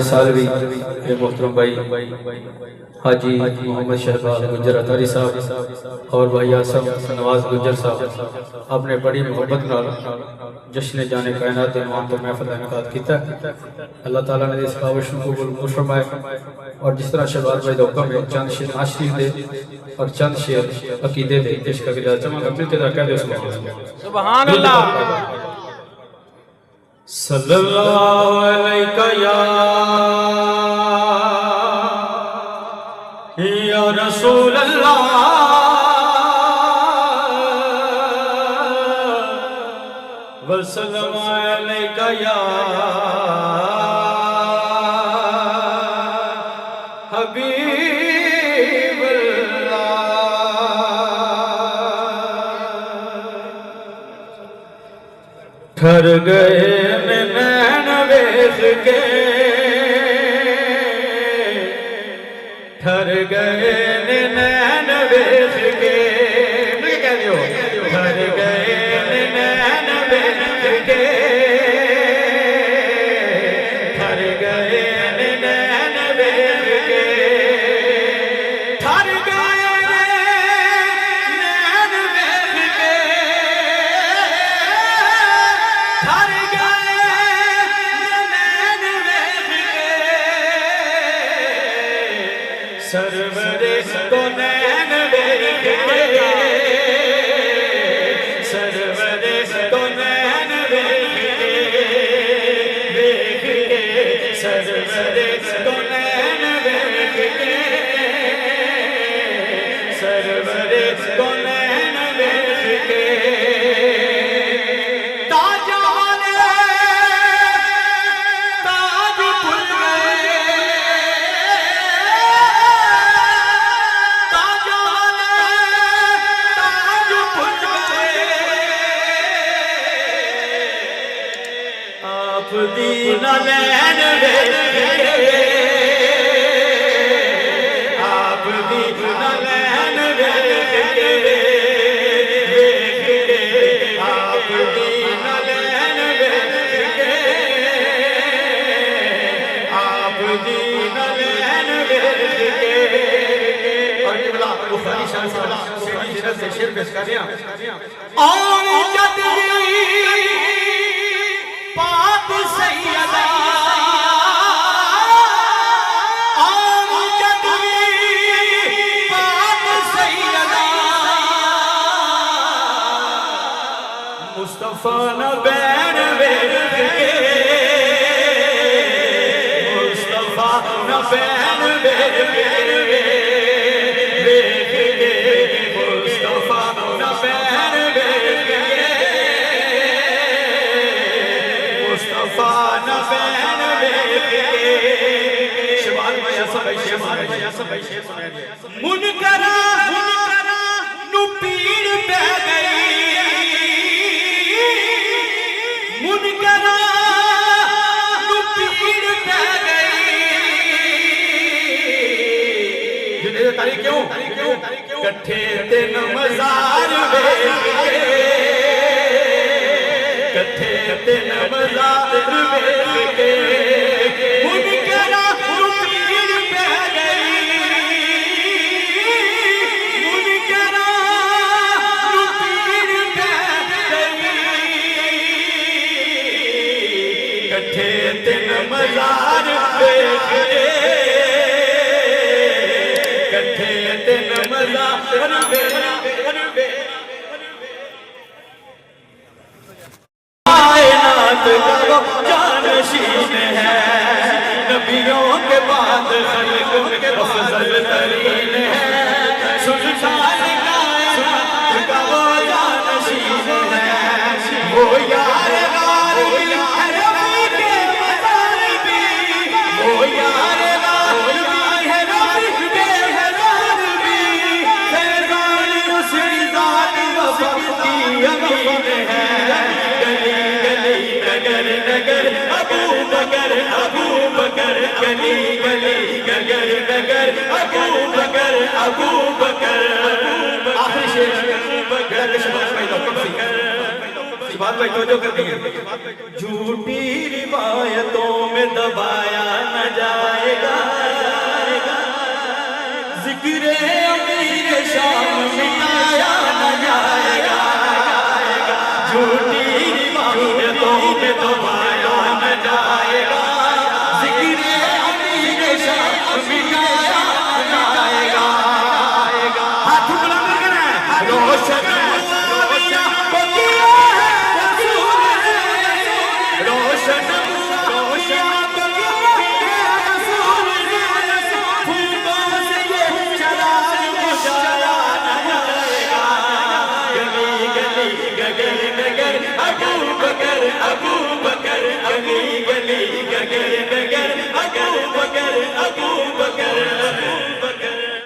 سالوی محترم بھائی حاجی محمد شہباز گجر اتاری صاحب اور بھائی آسم نواز گجر صاحب اپنے بڑی محبت نال جشن جانے کائنات عنوان تو محفل انعقاد کیتا ہے۔ اللہ تعالیٰ نے اس کاوش کو قبول فرمائے اور جس طرح شہباز بھائی دوکم ہے چند شیر عاشقی دے اور چند شیر عقیدے دے پیش کر کے جاتا چمانگا ملتے در کہہ دے سبحان اللہ صلی اللہ علیکہ یا رسول اللہ وسلم علیکہ یا حبیب اللہ ٹھر گئے نین ویخ کے ٹھر گئے نین ویخ کے ٹھر گئے نین ویخ کے ٹھر گئے نین ویخ کے ٹھر گئے نین ویخ کے ٹھر گئے نین ویخ کے سرور کو نین ویخ کے سرور کو نین ویخ کے سرور کو نین ویخ کے سرور کو نین ویخ کے تاجان تاج بھل گئے تاجان تاج بھل گئے آپ دین لین ویخ کے آپ دین لین ویخ کے آپ دین لین ویخ کے آپ دین لین ویخ کے اور قبلہ بخاری شان سے شیر پیش کر دیا اور جدوی پاک سیدہ اور جدوی پاک سیدہ مصطفیٰ نبین ویخ کے مصطفیٰ نبین ویخ کے مصطفیٰ نبین ویخ کے مصطفیٰ نبین ویخ کے شبال بھائی ایسا بھائی شیر سنے لئے منکرہ نو پیر پہ گئی منکرہ نو پیر پہ گئی جنہیں تاریخ کیوں کٹھے تین مزار ویخ کے کٹھے تین مزار ویخ کے منکرہ نو پیر پہ گئی منکرہ نو پیر پہ گئی کٹھے تین مزار ویخ کے کٹھے تین مزار ویخ کے کائنات کا وہ جانشین ہے نبیوں کے بعد خلق میں افضل ترین ہے سلطان کائنات کا وہ جانشین ہے وہ یار غالبی ہے ربی کے مزار بھی وہ یار غالبی ہے ربی کے مزار بھی فیضان اس ذات وفق کی یقین ہے نگر نگر ابو بکر گلی گلی نگر نگر ابو بکر آخری شیر بات بھائی توجہ کر دیں جھوٹی روایتوں میں دبایا نہ جائے گا ذکر امیر شام مٹایا نہ جائے گا جھوٹی روایتوں میں دبایا نہ جائے گا